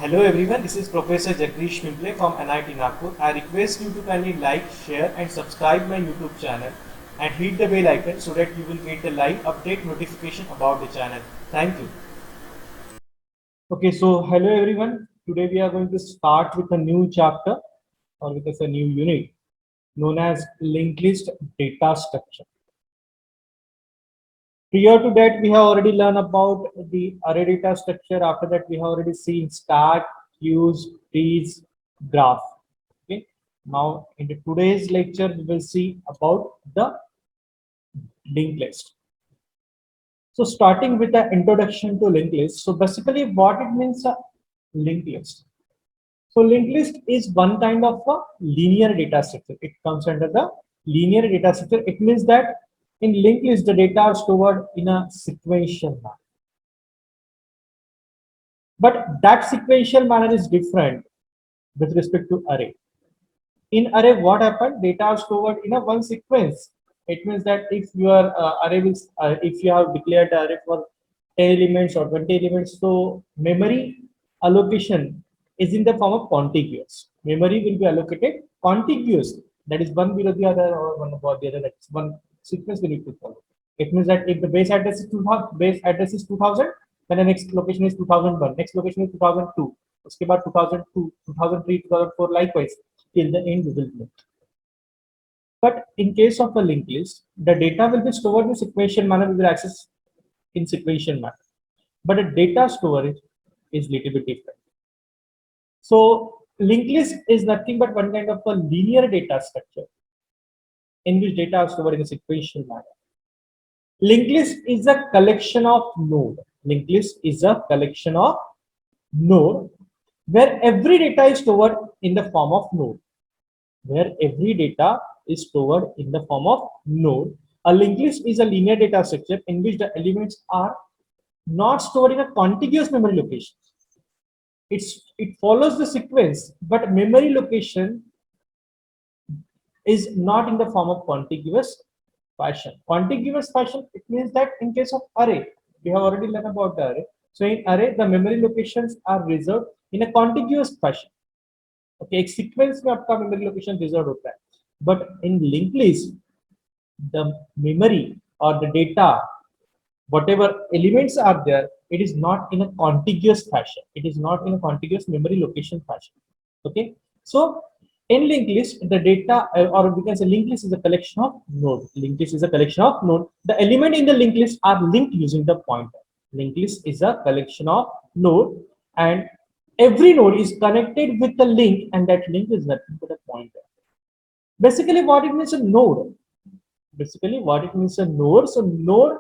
Hello everyone, this is Professor Jagdish Mimple from NIT Nagpur. I request you to kindly like, share and subscribe my YouTube channel and hit the bell icon so that you will get the live update notification about the channel. Thank you. Okay, so hello everyone. Today we are going to start with a new chapter or with a new unit known as linked list data structure. Prior to that, we have already learned about the array data structure. After that, we have already seen stack, queues, trees, graph. Okay. Now, in the today's lecture, we will see about the linked list. So, starting with the introduction to linked list. So, basically, what it means a linked list. So, linked list is one kind of a linear data structure. It comes under the linear data structure. It means that in linked list, the data are stored in a sequential manner. But that sequential manner is different with respect to array. In array, what happened? Data are stored in a one sequence. It means that if your array is, if you have declared the array for 10 elements or 20 elements, so memory allocation is in the form of contiguous. Memory will be allocated contiguous. That is one below the other or one above the other. That's one sequence we need to follow. It means that if the base address is 2000, then the next location is 2001, next location is 2002, उसके बाद 2002, 2003, 2004 likewise till the end we will look. But in case of a linked list, the data will be stored in sequential manner. We will access in sequential manner, but the data storage is little bit different. So linked list is nothing but one kind of a linear data structure in which data are stored in a sequential manner. Linked list is a collection of node. Linked list is a collection of node where every data is stored in the form of node. Where every data is stored in the form of node. A linked list is a linear data structure in which the elements are not stored in a contiguous memory location. It follows the sequence, but memory location is not in the form of contiguous fashion. Contiguous fashion, it means that in case of array, we have already learned about the array. So in array, the memory locations are reserved in a contiguous fashion. Okay, एक sequence में आपका memory location reserved होता है. But in linked list, the memory or the data, whatever elements are there, it is not in a contiguous fashion. It is not in a contiguous memory location fashion. Okay, so in linked list, the data, or we can say linked list is a collection of node. Linked list is a collection of node. The element in the linked list are linked using the pointer. Linked list is a collection of node, and every node is connected with the link, and that link is nothing but a pointer. Basically, what it means a node. Basically, what it means a node. So node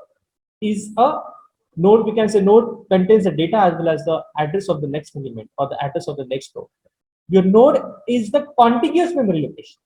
is a node. We can say node contains the data as well as the address of the next element or the address of the next node. Your node is the contiguous memory location.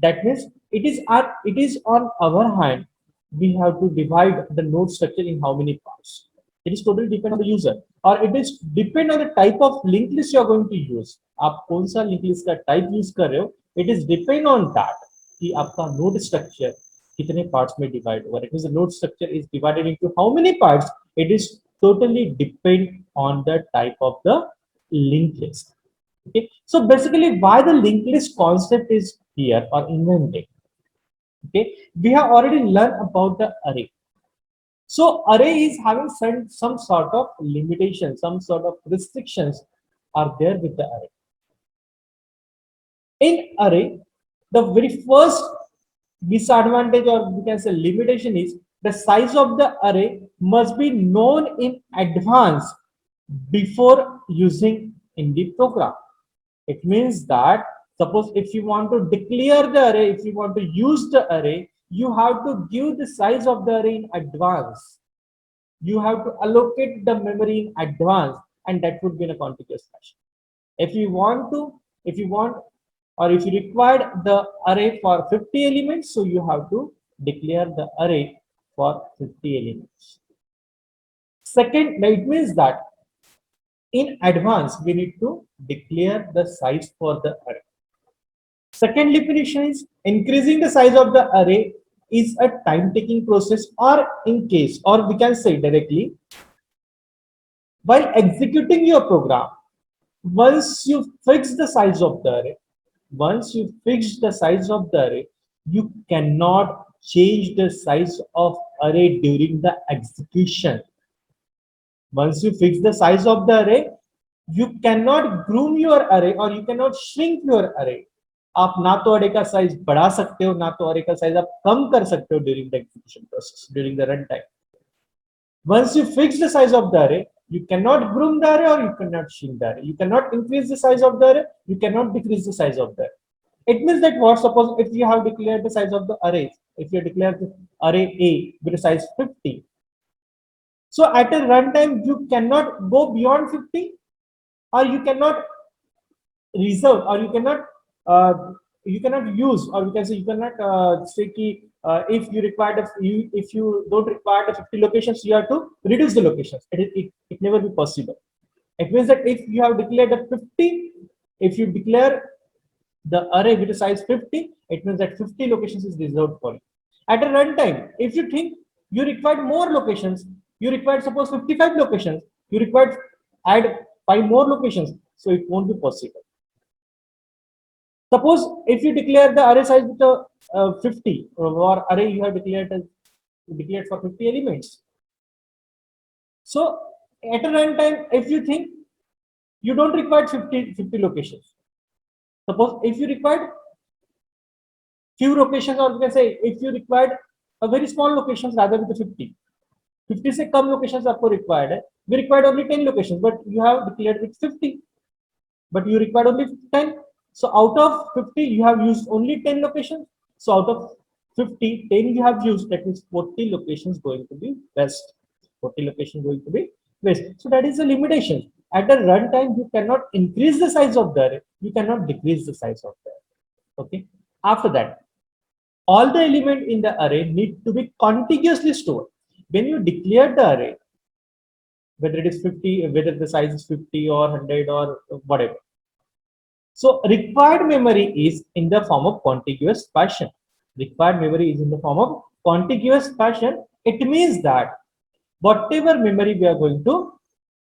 That means it is on our hand. We have to divide the node structure in how many parts. It is totally depend on the user, or it is depend on the type of linked list you are going to use. आप कौन सा linked list का type use कर रहे हो? It is depend on that कि आपका node structure कितने parts में divide होगा. It means the node structure is divided into how many parts. It is totally depend on the type of the linked list. Okay, so basically why the linked list concept is here or invented. Okay, we have already learned about the array. So array is having some sort of limitation, some sort of restrictions are there with the array. In array, the very first disadvantage or we can say limitation is the size of the array must be known in advance before using in the program. It means that suppose if you want to declare the array, if you want to use the array, you have to give the size of the array in advance. You have to allocate the memory in advance, and that would be in a contiguous fashion. If you want, or if you required the array for 50 elements, so you have to declare the array for 50 elements. Second, it means that in advance, we need to declare the size for the array. Second limitation is increasing the size of the array is a time-taking process, or in case, or we can say directly, while executing your program, Once you fix the size of the array, once you fix the size of the array, you cannot change the size of array during the execution. Once you fix the size of the array, you cannot groom your array or you cannot shrink your array. आप ना तो array का size बढ़ा सकते हो, ना तो array का size आप कम कर सकते हो during the execution process, during the runtime. Once you fix the size of the array, you cannot groom the array or you cannot shrink the array. You cannot increase the size of the array, you cannot decrease the size of the array. It means that what, suppose if you have declared the size of the array, if you declare the array A with a size 50, so at a runtime you cannot go beyond 50, or you cannot reserve, or uh, you cannot use, or we can say you cannot say ki, if you require if you don't require the 50 locations, you have to reduce the locations. It never be possible. It means that if you have declared a 50, if you declare the array with a size 50, it means that 50 locations is reserved for you. At a runtime, if you think you require more locations, you require suppose 55 locations, you require add 5 more locations, so it won't be possible. Suppose if you declare the array size with a 50, or array you have declared for 50 elements. So at a runtime, if you think you don't require 50 locations, suppose if you required few locations, or we can say if you required a very small locations rather with the 50 से कम locations आपको required है, we required only 10 locations, but you have declared with 50, but you required only 10. So out of 50, you have used only 10 locations. So out of 50, 10 you have used, that means 40 locations going to be waste. 40 locations going to be waste. So that is a limitation. At the runtime, you cannot increase the size of the array. You cannot decrease the size of the array. Okay. After that, all the element in the array need to be contiguously stored. When you declare the array, whether it is 50, whether the size is 50 or 100 or whatever. So required memory is in the form of contiguous fashion. Required memory is in the form of contiguous fashion. It means that whatever memory we are going to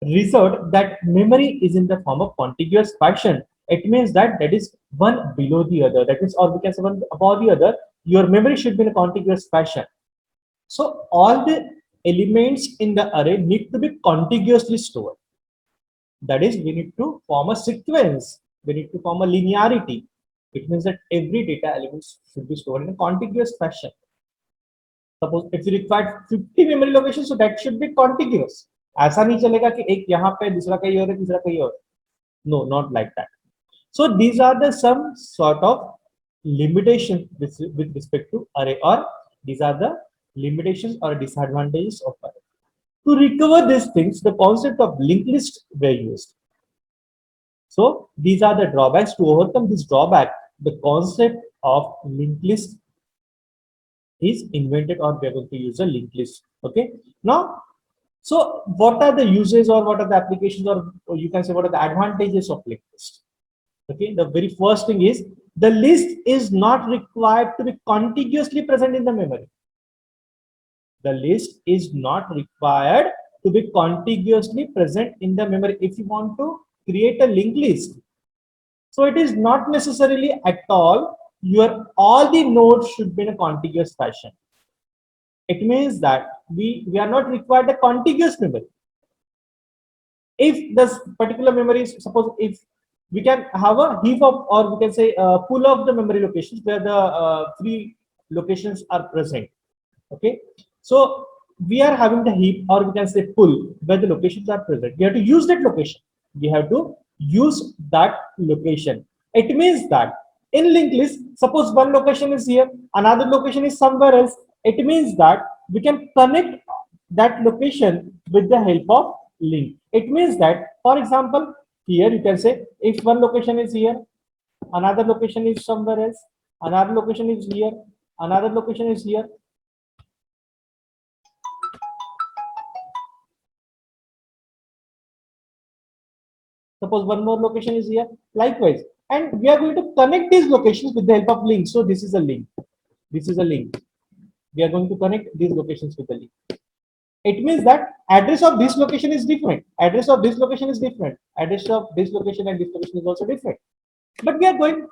resort, that memory is in the form of contiguous fashion. It means that that is one below the other. That is, or we can say one above the other. Your memory should be in a contiguous fashion. So all the elements in the array need to be contiguously stored. That is, we need to form a sequence. We need to form a linearity. It means that every data element should be stored in a contiguous fashion. Suppose if you require 50 memory locations, so that should be contiguous. ऐसा नहीं चलेगा कि एक यहाँ पे दूसरा कहीं और है तीसरा कहीं और. No, not like that. So these are the some sort of limitations with respect to array, or these are the limitations or disadvantages of array. To recover these things, the concept of linked list were used. So these are the drawbacks. To overcome this drawback, the concept of linked list is invented, or we are going to use a linked list. Okay. Now, so what are the uses, or what are the applications, or you can say what are the advantages of linked list? Okay. The very first thing is the list is not required to be contiguously present in the memory. The list is not required to be contiguously present in the memory. If you want to create a linked list, so it is not necessarily at all all the nodes should be in a contiguous fashion. It means that we are not required a contiguous memory. If this particular memory is, suppose if we can have a heap of, or we can say a pool of the memory locations where the 3 locations are present. Okay, so we are having the heap, or we can say pool, where the locations are present. We have to use that location. We have to use that location. It means that in linked list, suppose one location is here, another location is somewhere else. It means that we can connect that location with the help of link. It means that, for example, here you can say if one location is here, another location is somewhere else, another location is here, another location is here. Suppose one more location is here, likewise, and we are going to connect these locations with the help of link. So this is a link. This is a link. We are going to connect these locations with the link. It means that address of this location is different. Address of this location is different. Address of this location and this location is also different. But we are going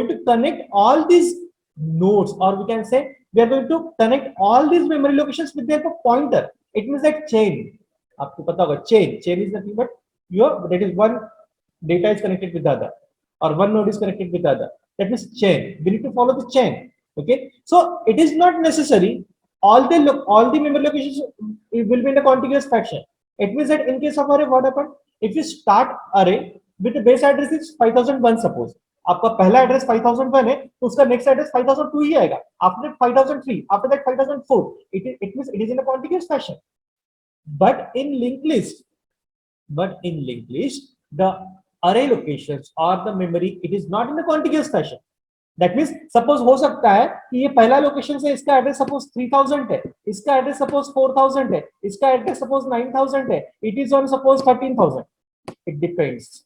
to connect all these nodes, or we can say we are going to connect all these memory locations with their pointer. It means that chain. आपको पता होगा chain is nothing but your that is one data is connected with the other, or one node is connected with the other. That means chain. We need to follow the chain. Okay, so it is not necessary all the memory locations will be in a contiguous fashion. It means that in case of array, what happened? If you start array with the base address is 5001, suppose आपका पहला address 5001 है, तो उसका next address 5002 ही आएगा. After that 5003, after that 5004. It means it is in a contiguous fashion. But in linked list, the array locations or the memory, it is not in the contiguous fashion. That means suppose हो सकता है कि ये पहला location से इसका address suppose 3000 है, इसका एड्रेस सपोज 4000 है, इसका एड्रेस सपोज 9000 है, it is on suppose 13000. It depends.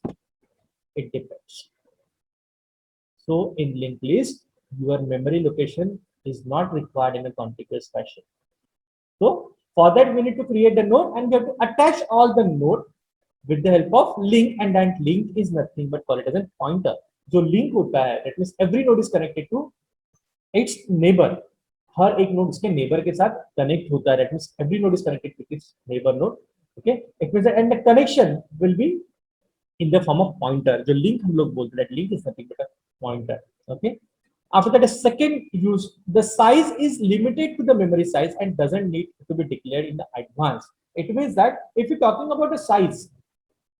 So in linked list, your memory location is not required in a contiguous fashion. So for that, we need to create the node and we have to attach all the node with the help of link, and that link is nothing but call it as a pointer. जो link होता है, that means every node is connected to its neighbor. हर एक node उसके neighbor के साथ connect होता है. That means every node is connected with its neighbor node. Okay, it means that, and the connection will be in the form of pointer. जो link हम लोग बोलते हैं, that link is nothing but a pointer. Okay. After that, a second use, the size is limited to the memory size and doesn't need to be declared in the advance. It means that if you're talking about a size,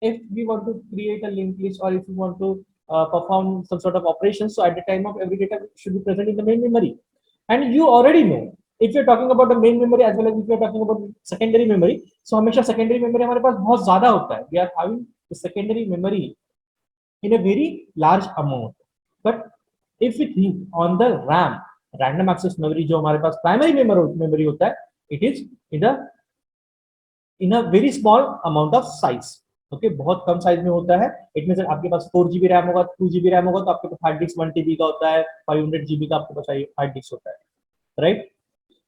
if we want to create a linked list or if you want to perform some sort of operation, so at the time of every data should be present in the main memory. And you already know, if you're talking about the main memory as well as if you're talking about secondary memory, so हमेशा secondary memory हमारे पास बहुत ज़्यादा होता है. We are having the secondary memory in a very large amount. But if we think on the RAM, random access memory जो हमारे पास primary memory होता है, it is in a very small amount of size. Okay, बहुत कम size में होता है. It means आपके पास 4 GB RAM होगा, 2 GB रैम होगा, तो आपके पास हार्ड डिस्क 1 TB का होता है, 500 GB का आपके पास हार्ड डिस्क होता है, right.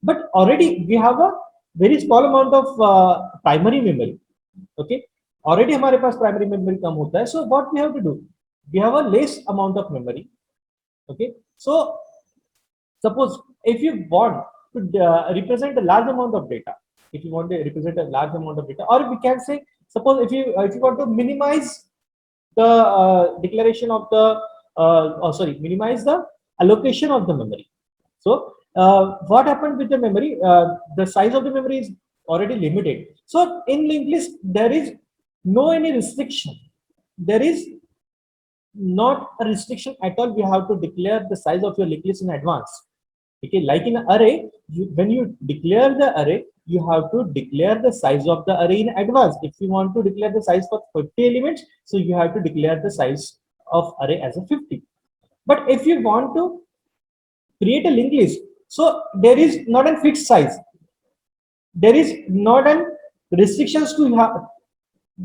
But already we have a very small amount of primary memory. Okay, already हमारे पास प्राइमरी मेमोरी कम होता है. So what we have to do, we have a less amount of memory. Okay, so suppose if you want to represent a large amount of data, if you want to represent a large amount of data, or we can say, suppose if you want to minimize the declaration of the minimize the allocation of the memory. So what happened with the memory, the size of the memory is already limited. So in linked list there is no any restriction, there is not a restriction at all. We have to declare the size of your linked list in advance. Okay, like in an array, when you declare the array, you have to declare the size of the array in advance. If you want to declare the size for 50 elements, so you have to declare the size of array as a 50. But if you want to create a linked list, so there is not a fixed size, there is not an restrictions to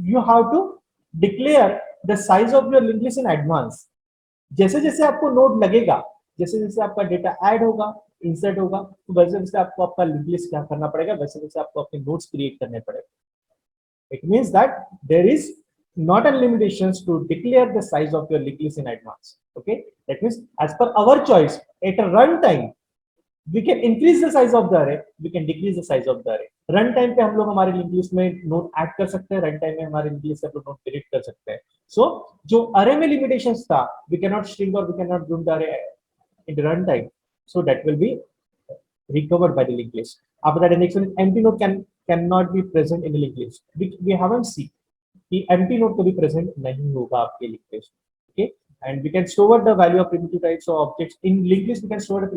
you have to declare the size of your linked list in advance. जैसे जैसे आपको node लगेगा, जैसे जैसे आपका data add होगा, insert होगा, तो वैसे वैसे आपको आपका लिंक लिस्ट क्या करना पड़ेगा, वैसे वैसे आपको अपने नोड्स क्रिएट करने पड़ेगा. It means that there is not a limitations to declare the size of your linked list in advance. Okay, that means as per our choice, at a runtime we can increase the size of the array, we can decrease the size of the array. Run time पे हम लोग हमारे link list में node add कर सकते हैं, run time में हमारे लिंक लिस्ट से हम लोग नोड डिलीट कर सकते हैं. सो जो अरे में लिमिटेशंस था, वी कैन नॉट स्ट्रिंग और we can not do the array in the run time, so that will be recovered by the linked list. After that, the next one is empty node cannot be present in the linked list. We haven't seen कि empty node कभी present नहीं होगा आपके linked list. Okay, and we can store the value of primitive types of objects in linked list. We can store the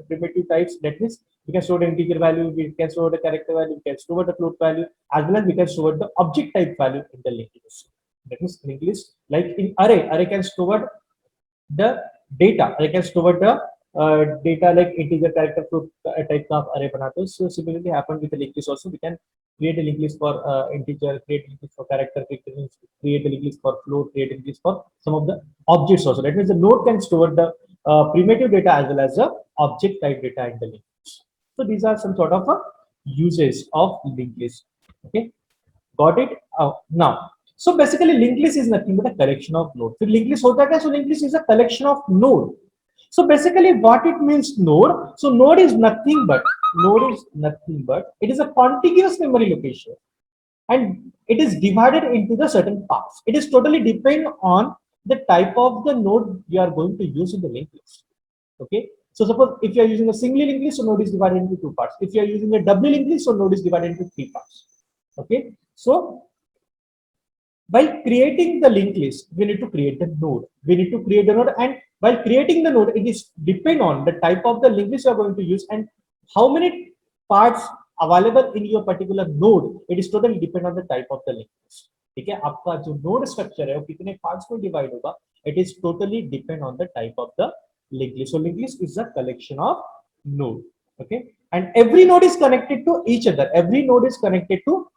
primitive types. That means we can store the integer value, we can store the character value, we can store the float value, as well as we can store the object type value in the linked list. That means linked list, like in array can store the data, array can store the data like integer, character, float type of array बनाते हैं. So similarly happen with the linked list also. We can create a linked list for integer, create a linked list for character, create a linked list for float, create a linked list for some of the objects also. That means the node can store the primitive data as well as the object type data in the linked list. So these are some sort of uses of linked list. Okay, got it? Now, so basically linked list is nothing but a collection of node. फिर linked list होता क्या? So linked list is a collection of node. So basically what it means node, so node is nothing but it is a contiguous memory location, and it is divided into the certain parts. It is totally depend on the type of the node you are going to use in the linked list. Okay, so suppose if you are using a single linked list, so node is divided into two parts. If you are using a double linked list, so node is divided into three parts. Okay, so while creating the linked list, we need to create the node. We need to create the node, and while creating the node, it is depend on the type of the linked list you are going to use and how many parts available in your particular node. It is totally depend on the type of the linked list. ठीक है, आपका जो node structure है वो कितने parts में divide होगा, it is totally depend on the type of the linked list. So linked list is a collection of node. Okay, and every node is connected to each other. Every node is connected to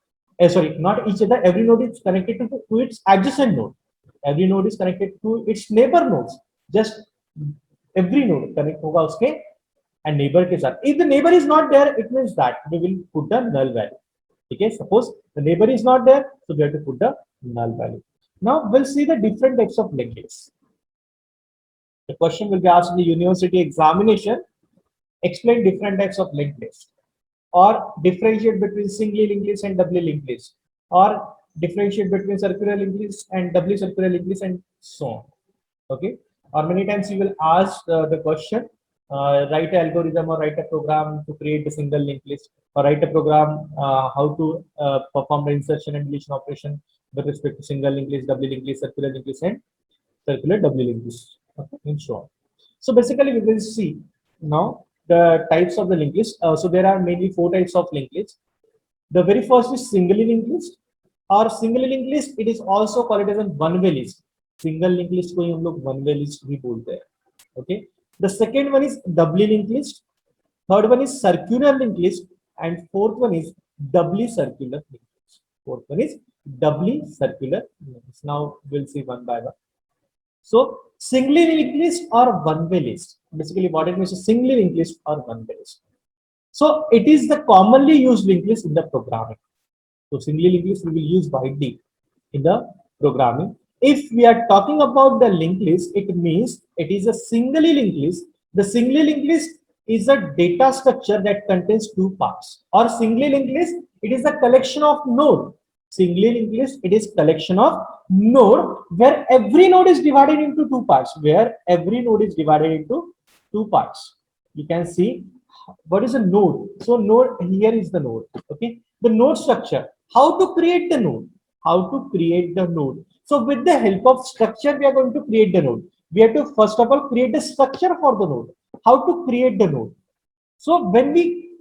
sorry, not each other. Every node is connected to its adjacent node. Every node is connected to its neighbor nodes. Just every node connect होगा उसके and neighbor के साथ. If the neighbor is not there, it means that we will put the null value. Okay, suppose the neighbor is not there, so we have to put the null value. Now we'll see the different types of linked lists. The question will be asked in the university examination. Explain different types of linked lists, or differentiate between single linked list and double linked list, or differentiate between circular linked list and doubly circular linked list, and so on. Okay, or many times you will ask the question, write an algorithm or write a program to create a single linked list, or write a program how to perform the insertion and deletion operation with respect to single linked list, double linked list, circular linked list, and circular double linked list. Okay, and so on. So basically we will see now the types of the linked list. So there are mainly four types of linked list. The very first is singly linked list, or single linked list. It is also called as a one-way list. Single linked list को हम लोग one-way list भी बोलते हैं. Okay. The second one is doubly linked list. Third one is circular linked list, and fourth one is doubly circular linked list. Fourth one is doubly circular linked list. Now we'll see one by one. So singly linked list or one-way list. Basically, what it means is singly linked list or one-way list. So it is the commonly used linked list in the programming. So singly linked list we will use widely in the programming. If we are talking about the linked list, it means it is a singly linked list. The singly linked list is a data structure that contains two parts. Or singly linked list, it is a collection of node. Singly linked list, it is collection of node where every node is divided into two parts. Where every node is divided into two parts. You can see what is a node. So node, here is the node. Okay, the node structure. How to create the node? How to create the node? So with the help of structure, we are going to create the node. We have to first of all create the structure for the node. How to create the node? So when we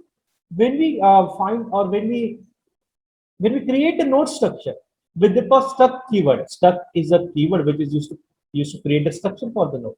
find, or when we create a node structure with the first struct keyword. Struct is a keyword which is used to create a structure for the node.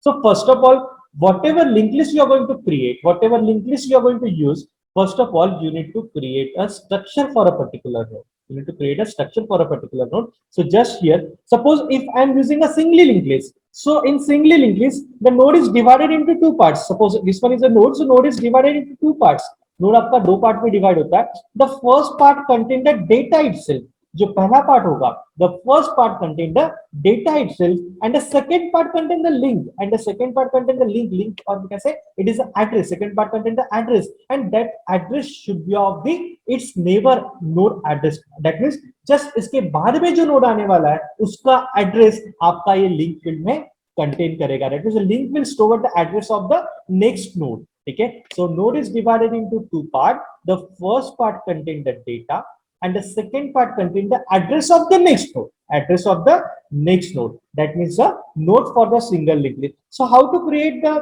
So first of all, whatever linked list you are going to create, whatever linked list you are going to use, first of all, you need to create a structure for a particular node. You need to create a structure for a particular node. So just here, suppose if I am using a singly linked list. So in singly linked list, the node is divided into two parts. Suppose this one is a node, so node is divided into two parts. Node आपका दो part में divide होता है. The first part contain the data itself. जो पहला part होगा, the first part contain the data itself and the second part contain the link, and the second part contain the link और कैसे it is address. Second part contain the address and that address should be of the it's neighbour node address. That means just इसके बाद में जो node आने वाला है उसका एड्रेस आपका ये लिंक फील्ड में कंटेन करेगा. That means link will store the address of the next node. Okay, so node is divided into two parts. The first part contains the data and the second part contains the address of the next node. Address of the next node. That means the node for the single linked list. So how to create the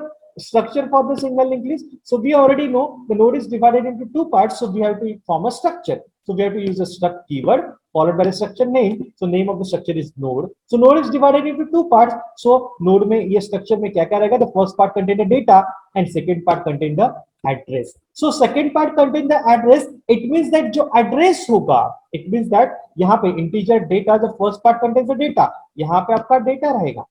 structure for the single linked list? So we already know the node is divided into two parts. So we have to form a structure. So we have to use a struct keyword followed by the structure name. So name of the structure is node. So node is divided into two parts. So node में ये structure में क्या क्या रहेगा? The first part contain the data and second part contain the address. So second part contain the address. It means that जो address होगा, it means that यहाँ पे integer data, the first part contains the data. यहाँ पे आपका data रहेगा.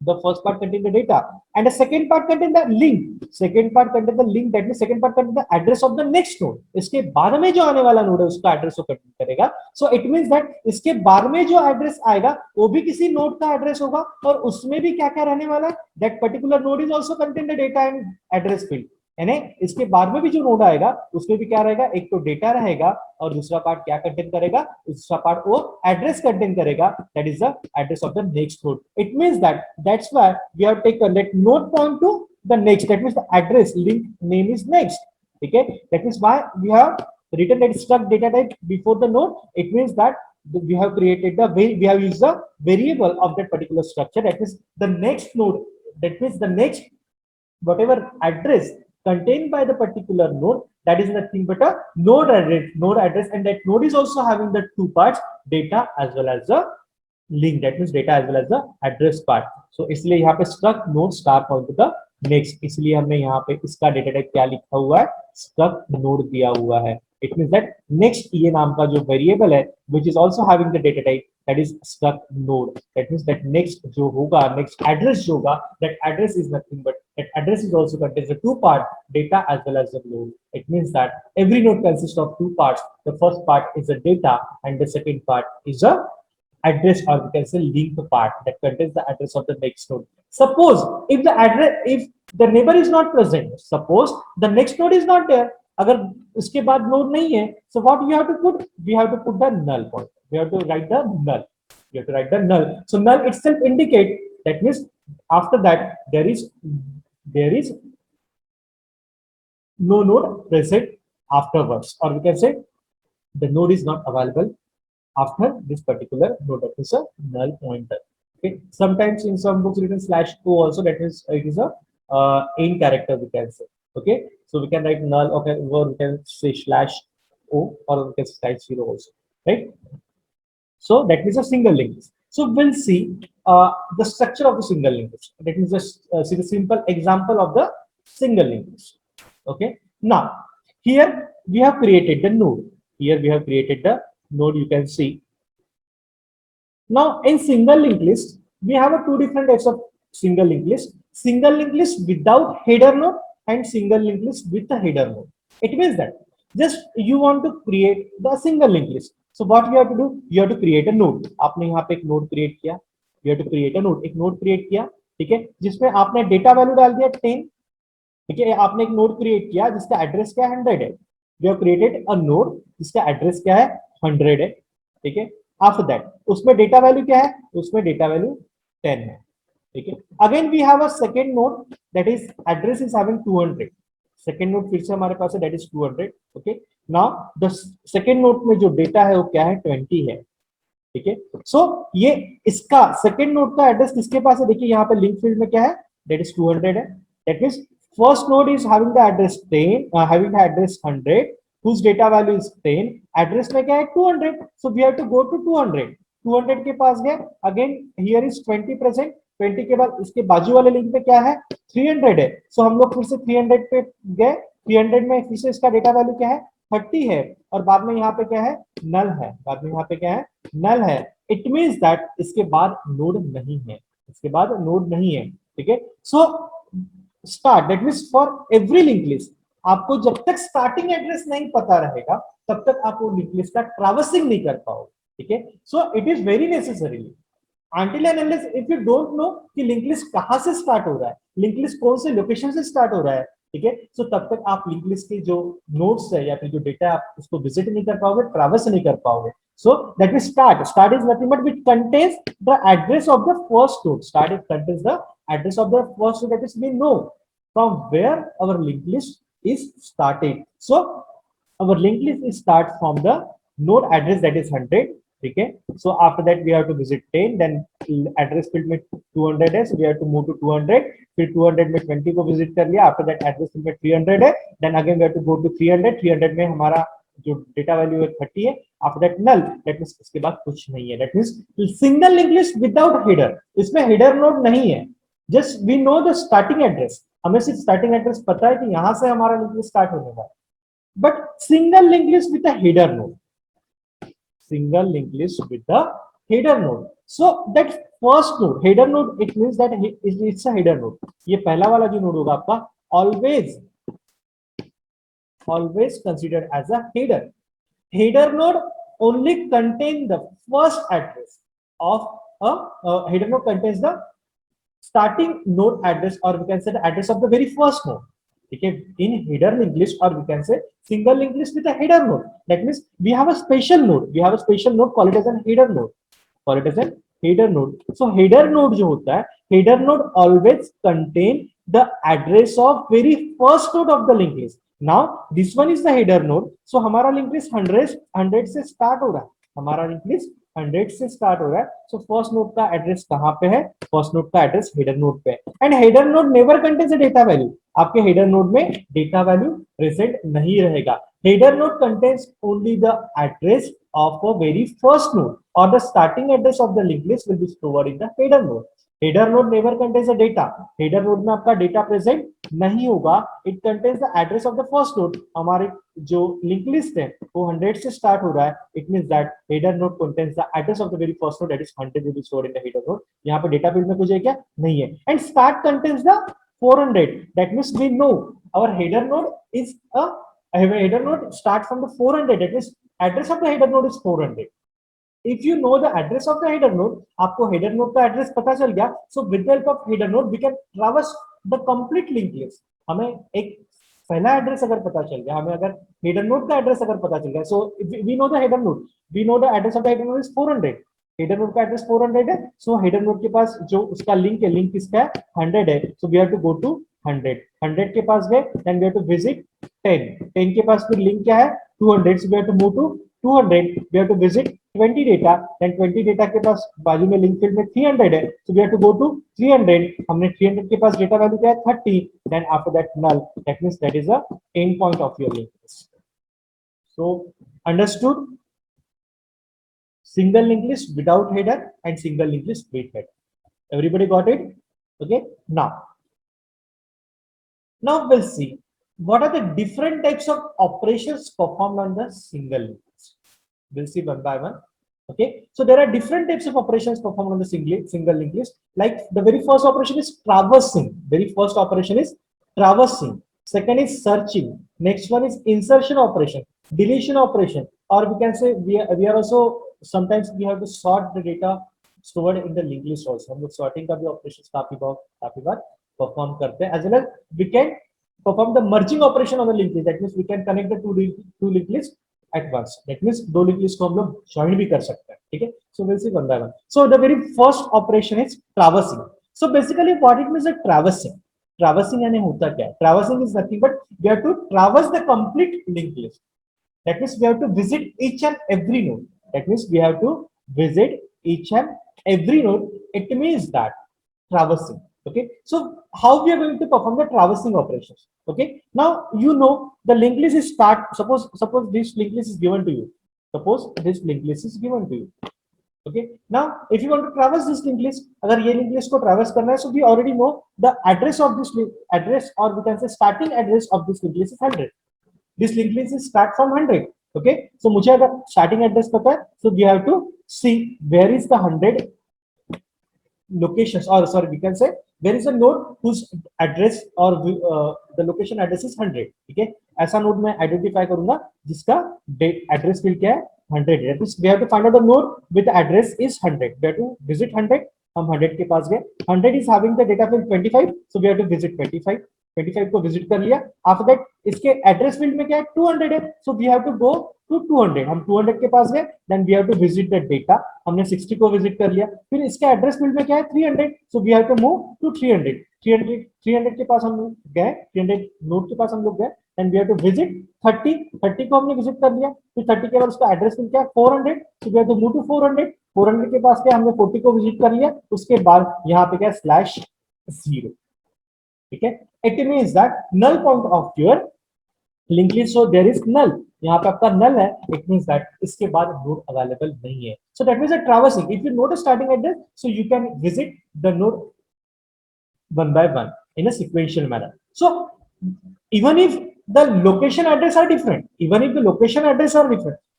The first part contain the data, and the second part contain the link. Second part contain the link, that means second part contain the address of the next node. इसके बाद में जो आने वाला नोड है उसका address को contain करेगा. So it means that इसके बाद में जो एड्रेस आएगा वो भी किसी नोड का एड्रेस होगा, और उसमें भी क्या क्या रहने वाला है. That particular node is also contain the data and address field. यानी इसके बाद में भी जो नोड आएगा उसमें भी क्या रहेगा, एक तो डेटा रहेगा और दूसरा पार्ट क्या कंटेन करेगा, दूसरा पार्ट वो एड्रेस कंटेन करेगा, that is the address of the next node. It means that's why we have taken that node point to the next, that means the address link name is next. ठीक है, that means why we have written that struct data type before the node. It means that we have created we have used the variable of that particular structure, that is the next node, that means the next whatever address contained by the particular node, that is nothing but a node address, and that node is also having the two parts, data as well as the link, that means data as well as the address part. So इसलिए यहाँ पे struct node star point to the next, इसलिए हमने यहाँ पे इसका data type क्या लिखा हुआ है, struct node दिया हुआ है. It means that next ये नाम का जो variable है which is also having the data type, that is struct node. That means that next जो होगा, next address जो होगा, that address is nothing but that address is also contains the two part, data as well as the node. It means that every node consists of two parts. The first part is the data and the second part is a address, or we can say link part that contains the address of the next node. Suppose if the neighbor is not present, suppose the next node is not there, अगर उसके बाद node नहीं है, so what we have to put? We have to put the null point. We have to write the null. We have to write the null. So null itself indicate, that means after that there is no node present afterwards, or we can say the node is not available after this particular node, that is a null pointer. Okay, sometimes in some books written /o also, that is it is a in character we can say. Okay, so we can write null, okay, or we can say /o, or we can say /0 also, right? So that is a single linked list. So we'll see the structure of the single linked list. That is just see the simple example of the single linked list. Okay, now here we have created the node. Here we have created the node, you can see. Now in single linked list we have two different types of single linked list: single linked list without header node and single linked list with the header node. It means that just you want to create the single linked list, so what you have to do, you have to create a node. आपने यहाँ पे एक node create किया, you have to create a node, एक node create किया, ठीक है, जिसमें आपने डेटा वैल्यू डाल दिया 10. ठीक है, आपने एक नोड क्रिएट किया जिसका एड्रेस क्या है 100 है. We have created a node जिसका एड्रेस क्या है 100 है. ठीक है, आफ्टर दैट उसमें डेटा वैल्यू क्या है, उसमें डेटा वैल्यू 10 है. ठीक है, again we have a second node, that is address is having 200. Second node फिर से हमारे पास है, that is 200. Okay, now the second node में जो डेटा है वो क्या है 20 है. ठीक है, सो ये इसका सेकंड नोड का एड्रेस किसके पास है, देखिए यहाँ पे लिंक फील्ड में क्या है, दैट इज 200 है. That means first node is having the address 10, having the address 100, whose data value is 10. address में क्या है 200, so we have to go to 200 के पास गए. again here is 20 present, 20 के बाद इसके बाजू वाले लिंक पे क्या है 300 है, so हम लोग फिर से 300 पे गए. 300 में फिर से इसका डेटा वैल्यू क्या है 30 है, और बाद में यहाँ पे क्या है नल है, बाद में यहाँ पे क्या है नल है. इट मींस दैट इसके बाद नोड नहीं है, इसके बाद नोड नहीं है. ठीक है, so start, that means for every link list आपको जब तक स्टार्टिंग एड्रेस नहीं पता रहेगा तब तक आप वो लिंक लिस्ट का ट्रैवर्सिंग नहीं कर पाओगे. ठीक है, so it is very necessary until and unless if you don't know कि लिंक लिस्ट कहां से स्टार्ट हो रहा है, लिंक लिस्ट कौन से लोकेशन से स्टार्ट हो रहा है. ठीक है, सो तब तक आप लिंक लिस्ट के जो नोड्स है या फिर जो डेटा है आप उसको विजिट नहीं कर पाओगे, ट्रैवर्स नहीं कर पाओगे. So that means start is nothing but which contains the address of the first node. Start is contains the address of the first node, that is we know from where our linked list is started. So our linked list is start from the node address that is 100. Okay, so after that we have to visit 10, then address field में 200 है, so we have to move to 200. फिर 200 में 20 को visit कर लिया. after that address field में 300 है, then again we have to go to 300. 300 में हमारा जो डेटा वैल्यू है 30 है. after that null, that means इसके बाद कुछ नहीं है. that means single linked list without header, इसमें header node नहीं है. Just we know the starting address, हमें सिर्फ स्टार्टिंग एड्रेस पता है कि यहां से हमारा लिंक लिस्ट स्टार्ट होने वाला है. But single link list with the header node, single link list with the header node, so that first node, header node, it means that it's a header node. ये पहला वाला जो node होगा आपका always considered as a header. Header node only contain the first address of a header node contains the starting node address, or we can say the address of the very first node. Okay, in header linked list, or we can say single linked list with a header node. That means we have a special node. We have a special node called it as a header node. Call it as a header node. So header node जो होता है, header node always contain the address of very first node of the linked list. Now this one is the header node. So हमारा linked list 100 से start हो रहा है. हमारा linked list 100 से स्टार्ट हो रहा है. सो फर्स्ट नोड का एड्रेस कहां पे है? फर्स्ट नोड का एड्रेस हेडर नोड पे है. And header node never contains a data value. आपके हेडर नोड में डेटा वैल्यू प्रेजेंट नहीं रहेगा. Header node contains only the address of a very first node, or the starting address of the linked list will be stored in the header node. Header node never contains a data. Header node में आपका data present नहीं होगा. It contains the address of the first node. हमारे जो linked list है वो 100 से start हो रहा है. It means that header node contains the address of the very first node, that is 100 will be stored in the header node. यहाँ पे डेटा फील्ड में कुछ है क्या? नहीं है. And start contains the 400. That means we know our header node is a header node start from the 400. That means address of the header node is 400. If you know the address of the header node, आपको header node का address पता चल गया. So with the help of header node, we can traverse the complete linked list. हमें एक पहला address अगर पता चल गया, हमें अगर हेडर नोड का एड्रेस अगर पता चल गया, so we know the header node, we know the address of the header node is 400. Header node का एड्रेस 400 है. सो हेडर नोड के पास जो उसका लिंक है, लिंक किसका है? 100 है. So we have to go to 100. 100 के पास गए, then we have to visit 10. 10 के पास फिर लिंक क्या है? 200. So we have to move to 200. We have to visit 20 data, then 20 data के पास बाजू में लिंक फील्ड में 300 है. So we have to go to 300. हमने 300 के पास डेटा वैल्यू क्या है? 30. Then after that null. That means that is a end point of your link list. So understood? Single linked list without header and single linked list with header. Everybody got it? Okay. Now we'll see what are the different types of operations performed on the single linked list. We'll see one by one. Okay. So there are different types of operations performed on the single linked list. Like the very first operation is traversing. Very first operation is traversing. Second is searching. Next one is insertion operation, deletion operation, or we can say we are also sometimes we have to sort the data stored in the linked list also. हम लोग sorting का भी operations काफी बार perform करते हैं. As well as we can perform the merging operation on the linked list. That means we can connect the two linked lists at once. That means दो linked list को हम लोग join भी कर सकते हैं. ठीक है? So we'll see one by one. So the very first operation is traversing. So basically what it means is traversing. Traversing यानी होता क्या है? Traversing is nothing but we have to traverse the complete linked list. That means we have to visit each and every node. That means we have to visit each and every node. It means that traversing. Okay. So how we are going to perform the traversing operations? Okay. Now you know the linked list is start. Suppose this linked list is given to you. Suppose this linked list is given to you. Okay. Now if you want to traverse this linked list, अगर ये linked list को traverse करना है, so we already know the address of this address, or we can say starting address of this linked list is 100. This linked list is start from 100. Okay, so मुझे अगर starting address पता है, so we have to see where is the 100 locations, or sorry, we can say there is a node whose address or the location address is 100. ठीक है, ऐसा node मैं identify करूंगा जिसका address field क्या है? 100. That means we have to find out the node with the address is 100. We have to visit 100. हम 100 के पास गए. 100 is having the data field 25, so we have to visit 25. 25 को विजिट कर लिया. आफ्टर दैट इसके एड्रेस फील्ड में क्या है? 200 है. So we have to go to 200. हम 200 के पास गए, then we have to visit the data. हमने 60 को विजिट कर लिया. फिर इसके एड्रेस फील्ड में क्या है? 300. So we have to move to 300. 300 के पास हम गए, 300 नोड के पास हम लोग गए, then we have to visit 30. 30 को हमने विजिट कर लिया. फिर 30 के बाद उसका एड्रेस फील्ड क्या है? 400. So we have to move to 400. 400 के पास क्या? हमने 40 को विजिट कर लिया. उसके बाद यहाँ पे क्या? /0. ठीक है. It means that null point of your linked list, so there is null. यहाँ पे आपका null है. It means that इसके बाद node available नहीं है. So that means a traversing. If you know the starting address, so you can visit the node one by one in a sequential manner. So even if the location address are different,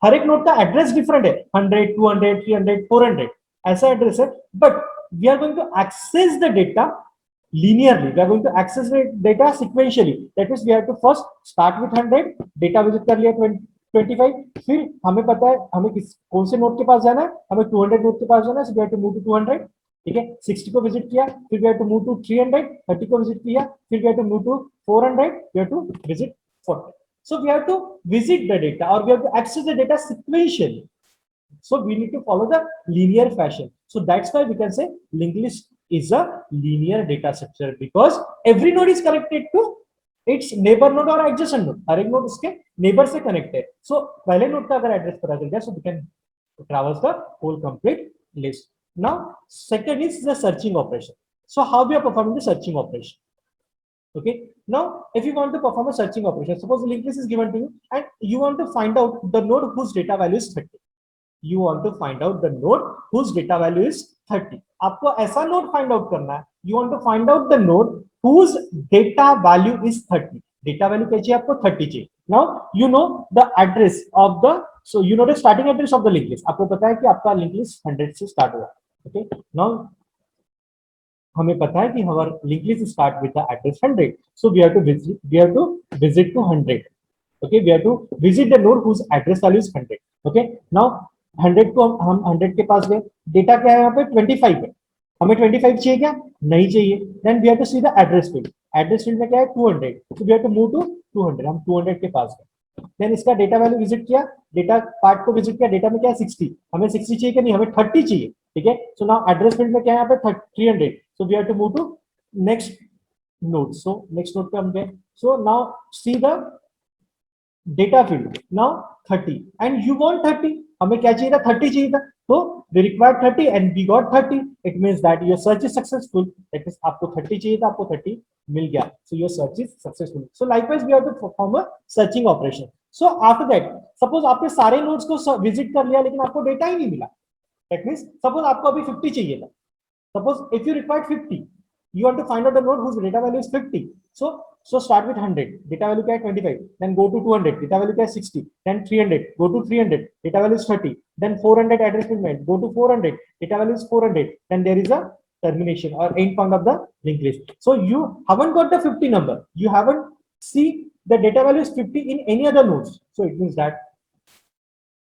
हर एक node का address different है. 100, 200, 300, 400 ऐसा address है. But we are going to access the data linearly, we are going to access the data sequentially. That means we have to first start with 100, data visit कर लिया 25, फिर हमें पता है हमें किस कौन से नोड के पास जाना है, हमें 200 नोड के पास जाना है, so we have to move to 200. ठीक है, 60 को विजिट किया, फिर we have to move to 300, 30 को विजिट किया, फिर we have to move to 400, we have to visit 40. So we have to visit the data or we have to access the data sequentially. So we need to follow the linear fashion. So that's why we can say linked list is a linear data structure because every node is connected to its neighbor node or adjacent node. हर एक node उसके neighbour से connect है. So पहले node का अगर address पता चल जाए, so we can traverse the whole complete list. Now second is the searching operation. So how we are performing the searching operation? Okay, now if you want to perform a searching operation, suppose the linked list is given to you and you want to find out the node whose data value is 30. You want to find out the node whose data value is 30. आपको ऐसा node find out करना है. You want to find out the node whose data value is 30. Data value क्या चाहिए आपको? 30 चाहिए. Now you know the address of the, so you know the starting address of the linked list. आपको पता है कि आपका linked list 100 से start हुआ. Okay. Now हमें पता है कि हमारा linked list start with the address 100. So we have to visit to 100. Okay, we have to visit the node whose address value is 100. Okay, now 100 को हम 100 के पास गए, डेटा क्या है यहाँ पे 25 है, हमें 25 चाहिए क्या? नहीं चाहिए. Then we have to see the address field. Address field में क्या है 200, so we have to move to 200. हम 200 के पास गए, देन इसका डेटा वैल्यू विजिट किया, डेटा पार्ट को विजिट किया, डेटा में क्या है 60, हमें 60 चाहिए क्या? नहीं, हमें 30 चाहिए. ठीक है, सो नाउ एड्रेस फील्ड में क्या है यहाँ पे 300, so we have to move to next node. So next node पे हम गए, so now see the data field now 30 and you want 30. हमें क्या चाहिए था? 30 चाहिए था, तो we required 30 and we got 30. It means that your search is successful. That means आपको 30 चाहिए था, आपको 30 मिल गया, so your search is successful. So likewise we have to perform a searching operation. So after that, suppose आपने सारे nodes को visit कर लिया लेकिन आपको डेटा ही नहीं मिला. That means suppose आपको अभी 50 चाहिए था. Suppose if you required 50, you want to find out the node whose data value is 50. So start with 100, data value क्या है 25, then go to 200, data value क्या है 60, then 300, go to 300, data value is 30, then 400 address field, go to 400, data value is 400, then there is a termination or end point of the linked list. So you haven't got the 50 number, you haven't see the data value is 50 in any other nodes, so it means that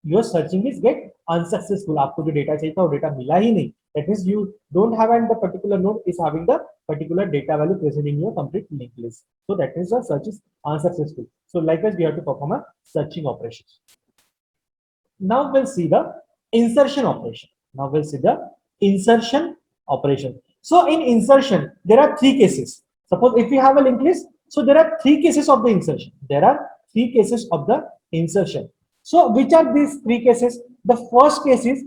your searching is get unsuccessful. आपको जो data चाहिए था वो data मिला ही नहीं. That means you don't have, and the particular node is having the particular data value present in your complete linked list. So that means the search is unsuccessful. So likewise, we have to perform a searching operation. Now we'll see the insertion operation. So in insertion, there are three cases. Suppose if you have a linked list, so there are three cases of the insertion. So which are these three cases? The first case is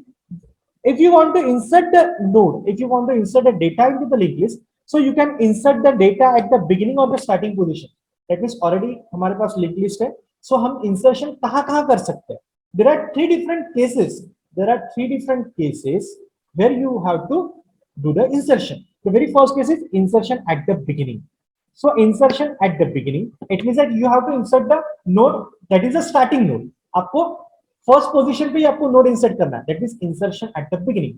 if you want to insert the node, if you want to insert the data into the linked list, so you can insert the data at the beginning of the starting position. That means already हमारे पास linked list है, so हम insertion कहाँ कर सकते हैं? There are three different cases where you have to do the insertion. The very first case is insertion at the beginning. So insertion at the beginning, it means that you have to insert the node that is a starting node. आपको first position पे आपको node insert करना है, that means insertion at the beginning.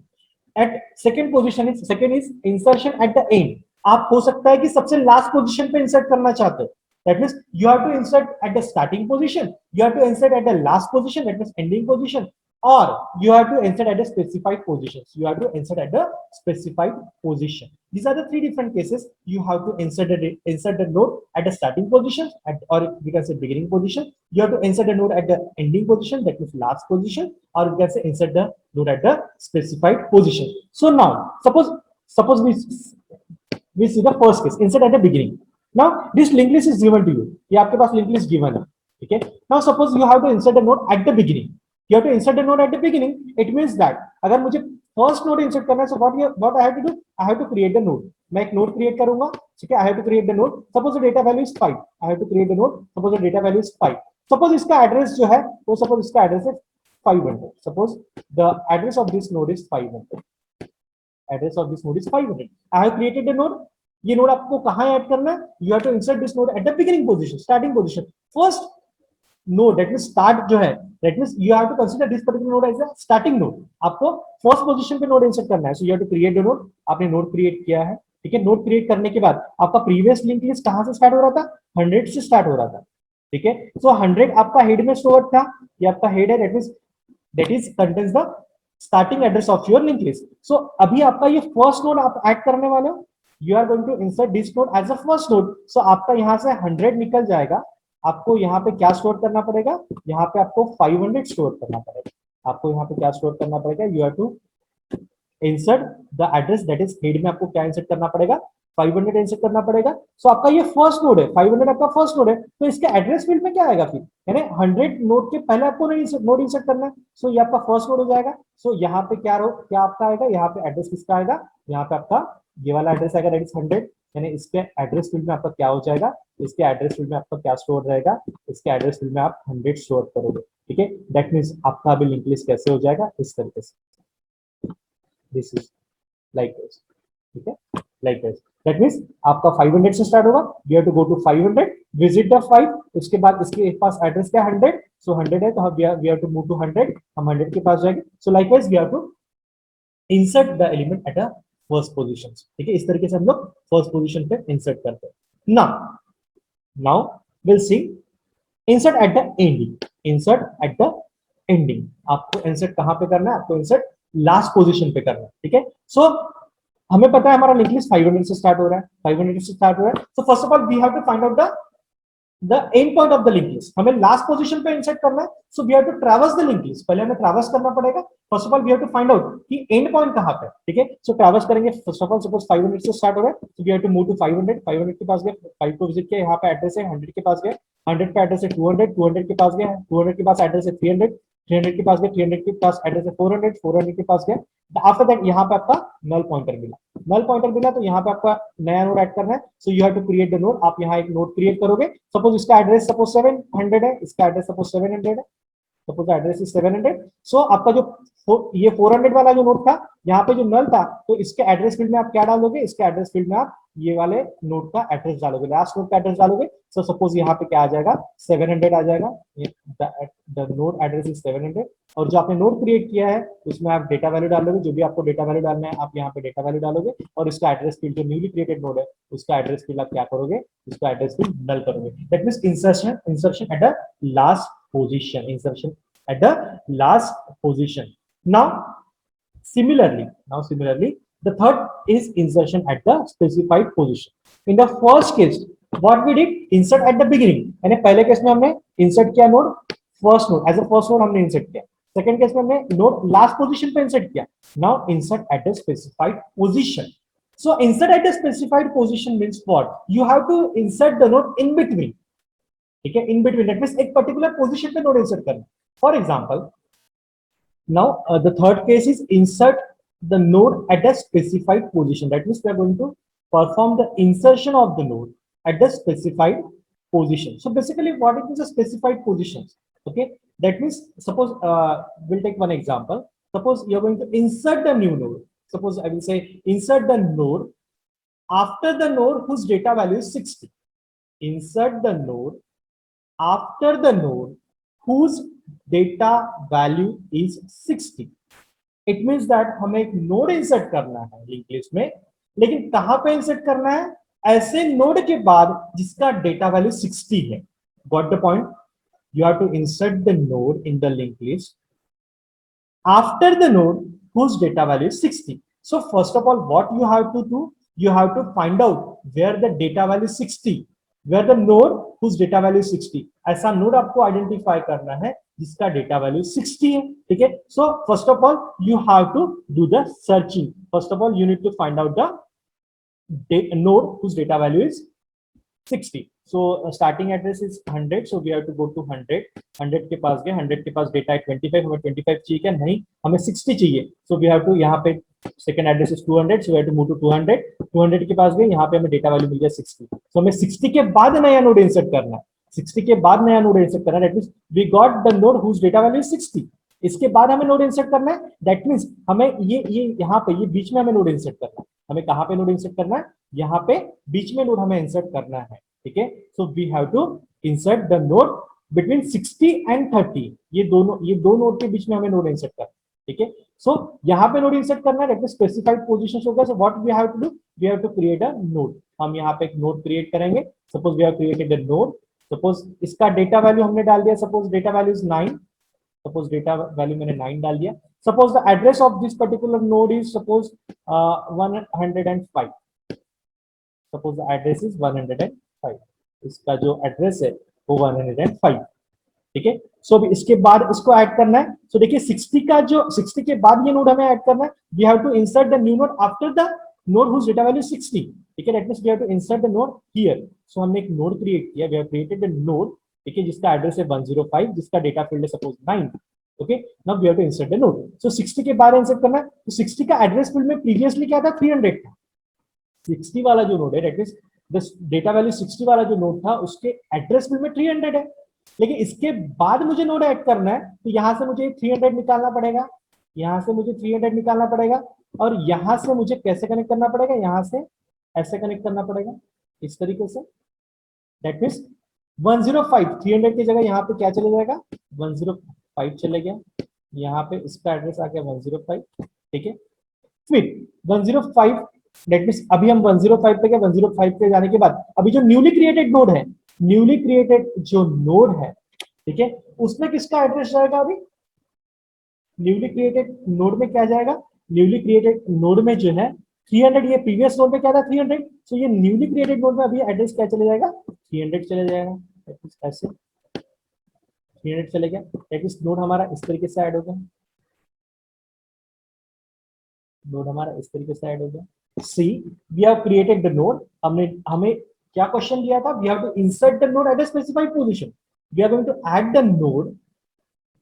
At second is insertion at the end. आप हो सकता है कि सबसे लास्ट पोजीशन पे इंसर्ट करना चाहते हो, that means you have to insert at the starting position, you have to insert at the last position, that means ending position, or you have to insert at a specified positions. These are the three different cases. You have to insert the node at the starting position, or we can say beginning position. You have to insert the node at the ending position, that means last position, or we can say insert the node at the specified position. So now suppose we see the first case, insert at the beginning. Now this linked list is given to you. ये आपके पास linked list given है. Okay, now suppose you have to insert the node at the beginning. You have to insert a node at the beginning. It means that अगर मुझे first node insert करना है, so what I have to do? I have to create the node. मैं एक node create करूंगा, ठीक है? I have to create the node. Suppose the data value is 5. I have to create the node. Suppose the data value is 5. Suppose इसका address जो है, वो suppose इसका address है 500. Suppose the address of this node is 500. I have created the node. ये node आपको कहाँ add करना है? You have to insert this node at the beginning position, starting position. First node, that means start जो है, that means you have to consider this particular node as a starting node. आपको first position पे node insert करना है, so you have to create the node. आपने node create किया है, ठीक है। नोड क्रिएट करने के बाद आपका प्रीवियस लिंक लिस्ट कहां से स्टार्ट हो रहा था, 100 से स्टार्ट हो रहा था, ठीक है। सो 100 आपका हेड में स्टोर था, ये आपका हेड है, that is contains the starting address of your link list. So अभी आपका ये फर्स्ट नोड आप ऐड करने वाले हो, you are going to insert this node as a first node. So आपका यहां से 100 निकल जाएगा, आपको यहाँ पे क्या स्टोर करना पड़ेगा, यहाँ पे आपको 500 स्टोर करना पड़ेगा। आपको यहाँ पे क्या स्टोर करना पड़ेगा, you have to insert the address, that is head में आपको क्या इंसर्ट करना पड़ेगा, 500 इंसर्ट करना पड़ेगा। सो आपका ये फर्स्ट नोड है, 500 आपका फर्स्ट नोड है, तो इसके एड्रेस फील्ड में क्या आएगा फिर, यानी 100 नोड के पहले आपको नोड इंसर्ट करना है। सो ये आपका फर्स्ट नोड हो जाएगा। सो यहाँ पे क्या आपका आएगा, यहाँ पे एड्रेस किसका आएगा, यहाँ पे आपका ये वाला एड्रेस आएगा, दैट इज 100। यानी इसके एड्रेस फील्ड में आपका क्या हो जाएगा, इसके एड्रेस फील्ड में आपका क्या स्टोर रहेगा, इसके एड्रेस फील्ड में आप 100 स्टोर करोगे, ठीक है। दैट मीन्स आपका अभी लिंक लिस्ट कैसे हो जाएगा, इस तरीके से, दिस इज लाइक दिस, ठीक है, लाइक दिस। दैट मींस आपका 500 से स्टार्ट होगा, you have to go to 500, visit the 5, उसके बाद इसके पास एड्रेस क्या है 100, सो 100 है, तो we have to move to 100, हम 100 के पास जाएंगे। So likewise we have to insert the element at a first position, ठीक है। इस तरीके से हम लोग फर्स्ट पोजीशन पे इंसर्ट करते हैं। Now will see insert at the ending. Insert at the ending, आपको इंसर्ट कहां पे करना है, आपको इंसर्ट लास्ट पोजीशन पे करना है, ठीक है। सो हमें पता है हमारा लिंक लिस्ट 500 से स्टार्ट हो रहा है, 500 से स्टार्ट हो रहा है। So first of all we have to find out the end point of the link list. हमें लास्ट पोजीशन पे इंसर्ट करना है, so we have to traverse the link list. पहले हमें ट्रैवर्स करना पड़ेगा। First of all we have to find out कि end point कहां पे है, ठीक है। सो ट्रैवर्स करेंगे। फर्स्ट ऑफ ऑल सपोज 500 से स्टार्ट हो रहा है, so we have to move to 500। 500 के पास गए, 5 को विजिट किया, यहाँ पे एड्रेस है, 100 के पास गए, 100 पे एड्रेस है 200, 200 के पास गए, 200 के पास एड्रेस है 300, 300 के पास गए, 300 के पास एड्रेस है 400, 400 के पास गए। आफ्टर दैट यहाँ पे आपका नल पॉइंटर मिला, नल पॉइंटर मिला, तो यहाँ पे आपका नया नोड ऐड करना है। So you have to create the node. आप यहाँ एक नोड क्रिएट करोगे। सपोज इसका एड्रेस सपोज 700 है, इसका एड्रेस सपोज 700 है, सपोज एड्रेस इज 700। सो आपका जो ये 400 वाला जो नोड था, यहाँ पे जो नल था, तो इसके एड्रेस फील्ड में आप क्या डालोगे, इसके एड्रेस फील्ड में आप ये वाले नोड का एड्रेस डालोगे, लास्ट नोड का एड्रेस डालोगे। सो सपोज यहाँ पे क्या आ जाएगा, 700 आ जाएगा, द नोड एड्रेस इज 700। और जो आपने नोड क्रिएट किया है उसमें आप डेटा वैल्यू डालोगे, जो भी आपको डेटा वैल्यू डालना है आप यहाँ पे डेटा वैल्यू डालोगे। और इसका एड्रेस फील्ड जो न्यूली क्रिएटेड नोड है उसका एड्रेस फील्ड आप क्या करोगे, उसका एड्रेस फील्ड नल करोगे। That means insertion at the last position, insertion at the last position. Similarly, the third is insertion at the specified position. In the first case, what we did, insert at the beginning. यानी पहले case में हमने insert किया node first node, as a first node हमने insert किया। Second case में हमने node last position पे insert किया। Now insert at the specified position. So insert at the specified position means what? You have to insert the node in between. ठीक है, in between, that means एक particular position पे node insert करना। For example, now the third case is insert the node at the specified position. That means we are going to perform the insertion of the node at the specified position. So basically what it means, a specified positions, okay. That means suppose we'll take one example. Suppose you're going to insert the new node. Suppose I will say insert the node after the node whose data value is 60. Insert the node after the node whose data value is 60. It means that हमें एक node insert करना है link list में, लेकिन कहां पे insert करना है, ऐसे नोड के बाद जिसका डेटा वैल्यू 60 है। Got the point? You have to insert the node in the link list after the node whose data value is 60. So first of all, what you have to do, you have to find out where the data value is 60, where the node whose data value is 60. ऐसा node आपको identify करना है जिसका data value 60 है, ठीक है। So first of all you have to do the searching. First of all you need to find out the node whose data value is 60. So starting address is 100, so we have to go to 100. 100 के पास गए, 100 के पास data है 25, हमें 25 चाहिए क्या, नहीं हमें 60 चाहिए। so we have to, यहाँ पे second address is 200, so we have to move to 200. 200 के पास गए, यहाँ पे हमें डेटा वैल्यू मिल गया 60, so हमें 60 के बाद नया नोड इंसर्ट करना है। 60 के बाद नया नोड इंसर्ट करना है, that means we got the node whose data value is 60. इसके बाद हमें नोड इंसर्ट करना है, दैट मींस हमें ये यहाँ पे ये बीच में हमें नोड इंसर्ट करना है। हमें कहाँ पे नोड इंसर्ट करना है, यहाँ पे बीच में नोड हमें इंसर्ट करना है, ठीक है। So we have to insert the node between 60 and 30, ये दो नोड के बीच में हमें नोड इंसर्ट करना है, ठीक है। सो यहाँ पे नोड इंसर्ट करना है, स्पेसिफाइड पोजीशन होगा। So what we have to do, we have to create a node. हम यहाँ पे एक नोड क्रिएट करेंगे। Suppose we have created a node, suppose इसका डेटा वैल्यू हमने डाल दिया, suppose data value is 9, suppose data value मैंने 9 डाल दिया। Suppose the address of this particular node is suppose 105, suppose the address is 105, इसका जो एड्रेस है वो 105, ठीक है। सो अभी इसके बाद इसको ऐड करना है। सो देखिए 60 का जो 60 के बाद ये नोड हमें ऐड करना है। We have to insert the new node after the node whose data value 60, ठीक है। That means we have to insert the node here. So हमने एक नोड क्रिएट किया, we have created the node, ठीक है, जिसका एड्रेस है 105, जिसका डेटा फील्ड है suppose 9, okay. Now we have to insert the node. So 60 के बाद इंसर्ट करना है। तो 60 का एड्रेस फील्ड में प्रीवियसली क्या था, 300 था। 60 वाला जो नोड है, that means the data value 60 वाला जो नोड था उसके एड्रेस फील्ड में 300 है। लेकिन इसके बाद मुझे नोड ऐड करना है, तो यहां से मुझे 300 निकालना पड़ेगा, यहां से मुझे 300 निकालना पड़ेगा, और यहां से मुझे कैसे कनेक्ट करना पड़ेगा, यहां से ऐसे कनेक्ट करना पड़ेगा, इस तरीके से। दैट मींस 105, 300 की जगह यहाँ पे क्या चले जाएगा, 105 चले गया। यहाँ पे इसका एड्रेस आ गया 105, ठीक है। फिर 105, दैट मींस अभी हम 105 पे गए। 105 पे जाने के बाद अभी जो न्यूली क्रिएटेड नोड है, न्यूली क्रिएटेड जो नोड है, ठीक है, उसमें किसका एड्रेस जाएगा, अभी न्यूली क्रिएटेड नोड में क्या जाएगा, न्यूली क्रिएटेड नोड में जो है 300, ये प्रीवियस नोड में क्या था 300, सो ये न्यूली क्रिएटेड नोड में अभी एड्रेस क्या चले जाएगा, 300 चले जाएगा। ऐसे 300 चले गया, दैट मींस नोड हमारा इस तरीके से ऐड हो गया, नोड हमारा इस तरीके से ऐड हो गया। See, we have created the node. हमने हमें क्या क्वेश्चन दिया था, we have to insert the node at a specified position. We are going to add the node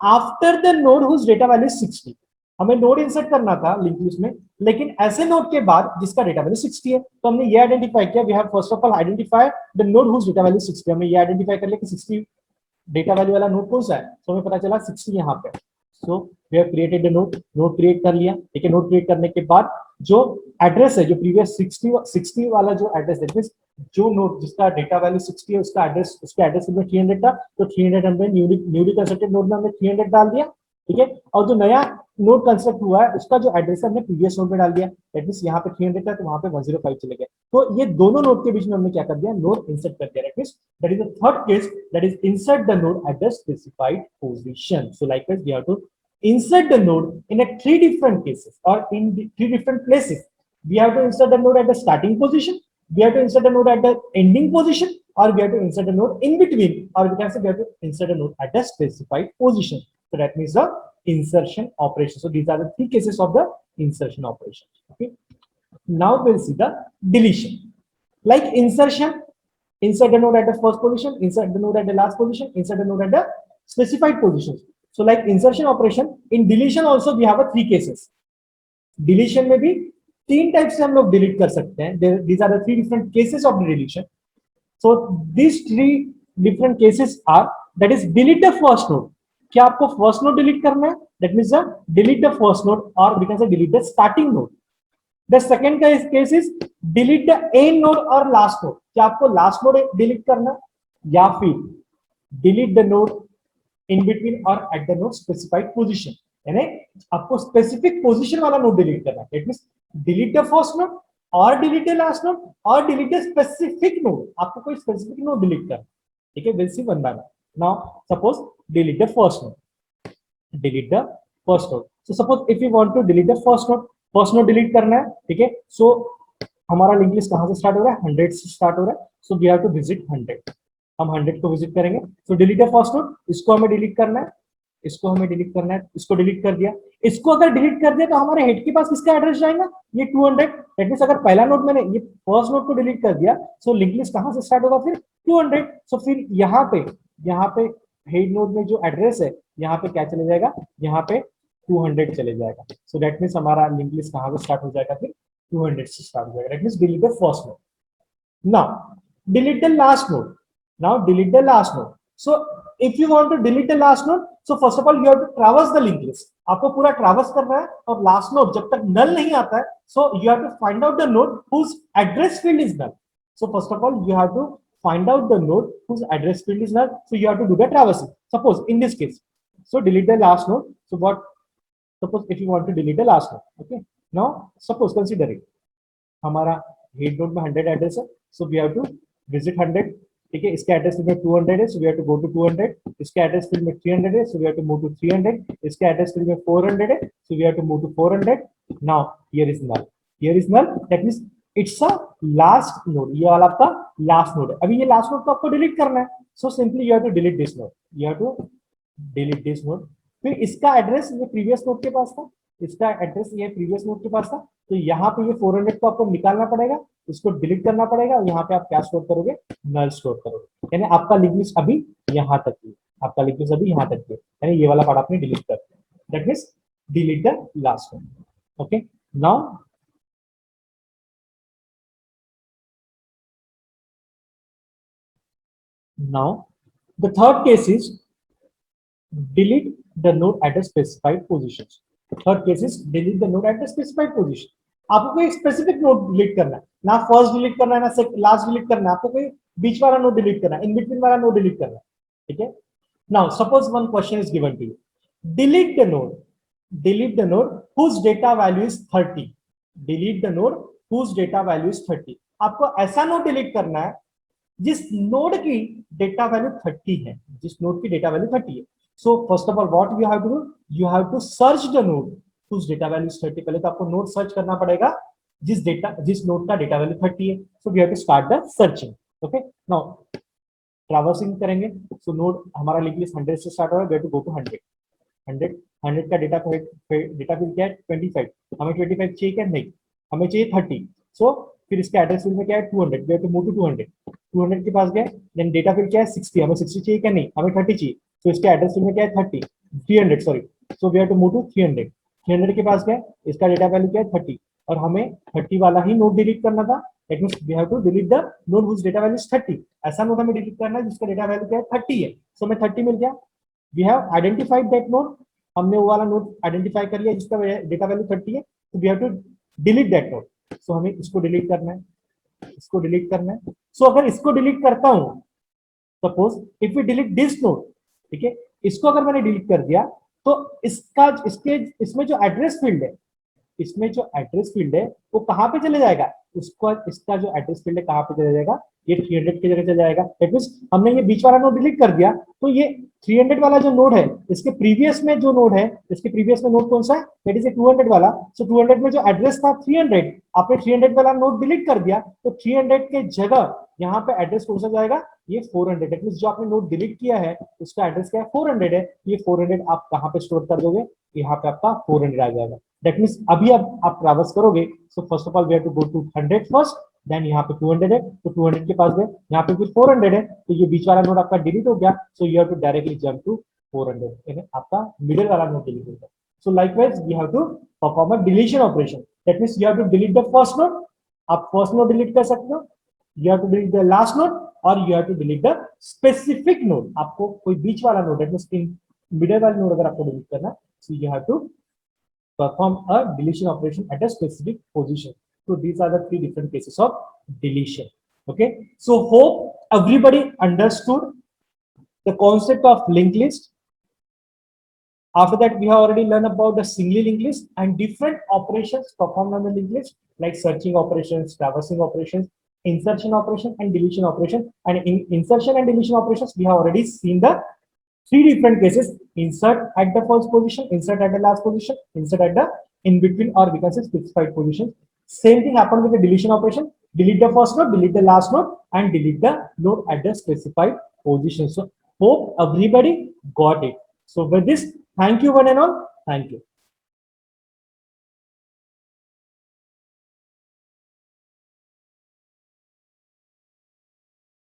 after the node whose data value 60। हमें node insert करना था link list में, लेकिन ऐसे नोड के बाद जिसका डेटा वैल्यू 60 है। तो हमने ये आइडेंटिफाई किया, we have first of all identify the node whose data value 60। हमने ये आइडेंटिफाई कर लिया कि 60 डेटा वैल्यू वाला नोड कौन सा है, तो हमें पता चला 60 यहाँ पे। So we have created the node, node create कर लिया, ठीक है। नोड क्रिएट करने के बाद जो एड्रेस है, जो प्रीवियस 60 वाला जो एड्रेस है, जो नोड जिसका डेटा वैल्यू 60 है, उसका एड्रेस, उसके एड्रेस में 300 था, तो 300 हमने न्यूली कंस्ट्रक्टेड नोड में हमने 300 डाल दिया, ठीक है। और जो नया नोड कंस्ट्रक्ट हुआ है उसका जो एड्रेस है हमने प्रीवियस नोड में डाल दिया। दैट मींस यहाँ पे 300 था, तो वहां पे 105 चले गए। तो ये दोनों नोड के बीच में हमने क्या कर दिया, नोड इंसर्ट कर दिया। That means that is the third case, that is insert the node at the specified position. So likewise we have to insert the node in a 3 different cases, or in 3 different places. We have to insert the node at the starting position, we have to insert the node at the ending position, or we have to insert the node in between, or we can say we have to insert a node at the specified position. So that means the insertion operation. So these are the 3 cases of the insertion operation. Okay, now we'll see the deletion. Like insertion, insert the node at the first position, insert the node at the last position, insert the node at the specified positions. So like insertion operation, in deletion also we have a 3 cases. Deletion में भी 3 type से हम लोग delete कर सकते हैं। These are the 3 different cases of the deletion. So these 3 different cases are, that is delete the first node. क्या आपको first node delete करना है, that means delete the first node, or we can say delete the starting node. The second case is delete the end node or last node. क्या आपको last node delete करना है, या फिर delete the node in between or at the node specified position. यानी आपको specific position वाला node delete करना है. That means delete the first node, or delete the last node, or delete the specific node. आपको कोई specific node delete करना है, ठीक है. We'll see one by one. Now suppose delete the first node. Delete the first node. So suppose if you want to delete the first node, first node delete करना है, ठीक है. सो हमारा link list कहां से स्टार्ट हो रहा है, 100 से स्टार्ट हो रहा है. So we have to visit 100. हम 100 को विजिट करेंगे. So delete the first node, इसको हमें डिलीट करना है, इसको हमें डिलीट करना है, इसको डिलीट कर दिया. इसको अगर डिलीट कर दिया तो हमारे हेड के पास किसका एड्रेस जाएगा, ये 200. दैट मींस अगर पहला नोड मैंने ये फर्स्ट नोड को डिलीट कर दिया, सो लिंक लिस्ट कहां से स्टार्ट होगा, फिर 200. सो फिर यहाँ पे हेड नोड में जो एड्रेस है, यहाँ पे क्या चले जाएगा, यहाँ पे 200 चले जाएगा. सो दैट मींस हमारा लिंक लिस्ट कहां से स्टार्ट हो जाएगा, फिर 200 से स्टार्ट हो जाएगा. That means delete the first node. Now delete the last node. Now delete the last node. So if you want to delete the last node, so first of all you have to traverse the link list. आपको पूरा traverse करना है, और last node जब तक नल नहीं आता है, so you have to find out the node whose address field is null. So first of all you have to find out the node whose address field is null. So you have to do the traversing. Suppose in this case, so delete the last node. So what? Suppose if you want to delete the last node, okay. Now suppose consider it. हमारा head node में 100 address है, so we have to visit 100. ठीक है, इसके address में 200 है, so we have to go to 200. इसके address field में 300 है, so we have to move to 300. इसके एड्रेस फील्ड में 400 है, so we have to move to 400. Now here is null. Here is null. That means it's a last node. ये वाला आपका last node है. अभी ये last node को आपको delete करना है. So simply you have to delete this node. You have to delete this node. फिर इसका एड्रेस ये प्रीवियस नोड के पास था, इसका एड्रेस ये प्रीवियस नोड के पास था, तो यहाँ पे ये 400 को आपको निकालना पड़ेगा, इसको डिलीट करना पड़ेगा, यहाँ पे आप क्या स्टोर करोगे? नल स्टोर करोगे। यानी आपका लिंक लिस्ट अभी यहाँ तक ही, आपका लिंक लिस्ट अभी यहाँ तक ही, यानी ये वाला पार्ट आपने डिलीट कर दिया। That means delete the last one. Okay, now the third case is delete the node at a specified position. Third case is delete the node at a specified position. आपको कोई specific node delete करना है, ना first delete करना है, ना last delete करना है, आपको कोई बीच वाला नोड डिलीट करना है, इन बिटवीन वाला नोड डिलीट करना है। ठीक है, now suppose one question is given to you, delete the node whose data value is 30. delete the node whose data value is 30. आपको ऐसा नोड डिलीट करना है जिस नोड की डेटा वैल्यू 30 है, जिस नोड की डेटा वैल्यू 30 है। So first of all what you have to do, you have to search the node whose data value is 30. पहले तो आपको नोड सर्च करना पड़ेगा जिस नोड का डेटा वैल्यू 30 है। So we have to start the searching. Okay, now traversing करेंगे। So node हमारा लिंक लिस्ट 100 से स्टार्ट हो रहा है, we have to go to 100 का डेटा फील्ड क्या है? 25। हमें 25 चाहिए क्या? नहीं, हमें चाहिए 30। सो फिर इसका एड्रेस फील्ड में क्या है? 200, we have to move to 200 के पास गए, देन डेटा फील्ड क्या है? 60। हमें 60 चाहिए क्या? नहीं, हमें 30 चाहिए। तो इसका एड्रेस फील्ड में क्या है? 300 sorry. So we have to move to 300 के पास गए, इसका डेटा वैल्यू क्या है? 30, और हमें 30 वाला ही नोड डिलीट करना था। That means we have to delete the node whose data value is 30। ऐसा नोड हमें डिलीट करना है जिसका डेटा वैल्यू क्या है? 30 है। सो हमें 30 मिल गया। We have identified that node, हमने वो वाला नोड आइडेंटिफाई कर लिया जिसका डेटा वैल्यू 30 है। तो we have to delete that node. So हमें इसको डिलीट करना है, इसको डिलीट करना है। सो अगर इसको डिलीट करता हूं, suppose if we delete this node, ठीक है, इसको अगर मैंने डिलीट कर दिया तो इसमें जो एड्रेस फील्ड है, वो कहां पे चले जाएगा? इसका जो एड्रेस फील्ड है कहां पे चला जाएगा? ये 300 की जगह चला जाएगा। दैट मींस हमने ये बीच वाला नोड डिलीट कर दिया, तो ये 300 वाला जो नोड है, इसके प्रीवियस में जो नोड है, इसके प्रीवियस में नोड कौन सा है? दैट इज 200 वाला। सो 200 में जो एड्रेस था 300, आपने 300 वाला नोड डिलीट कर दिया, तो 300 के जगह यहाँ पे एड्रेस कौन सा जाएगा? ये 400। दैट मींस जो आपने नोड डिलीट किया है उसका एड्रेस क्या है? 400 है। ये 400 आप कहाँ पे स्टोर कर दोगे? यहाँ पे आपका 400 आ जाएगा। दैट मींस अभी अब आप ट्रैवर्स करोगे, so first of all we have to go to 100 first, then यहाँ पे 200 है, तो 200 के पास गए, यहाँ पे फिर 400 है, तो ये बीच वाला नोड आपका डिलीट हो गया। So you have to directly jump to 400, यानी आपका मिडिल वाला नोड डिलीट हो गया। So likewise we have to perform a deletion operation. That means you have to delete the first node, आप फर्स्ट नोड डिलीट कर सकते हो, you have to delete the last node, और you have to delete the specific node. आपको कोई बीच वाला node, that means middle वाला नोड अगर आपको डिलीट करना है, so you have to perform a deletion operation at a specific position. So these are the 3 different cases of deletion. Okay, so hope everybody understood the concept of linked list. After that, we have already learned about the singly linked list and different operations performed on the linked list, like searching operations, traversing operations, insertion operation, and deletion operation. And in insertion and deletion operations, we have already seen the 3 different cases: insert at the first position, insert at the last position, insert at the in between, or we can say specified position. Same thing happened with the deletion operation: delete the first node, delete the last node, and delete the node at the specified position. So hope everybody got it. So with this, thank you one and all. Thank you.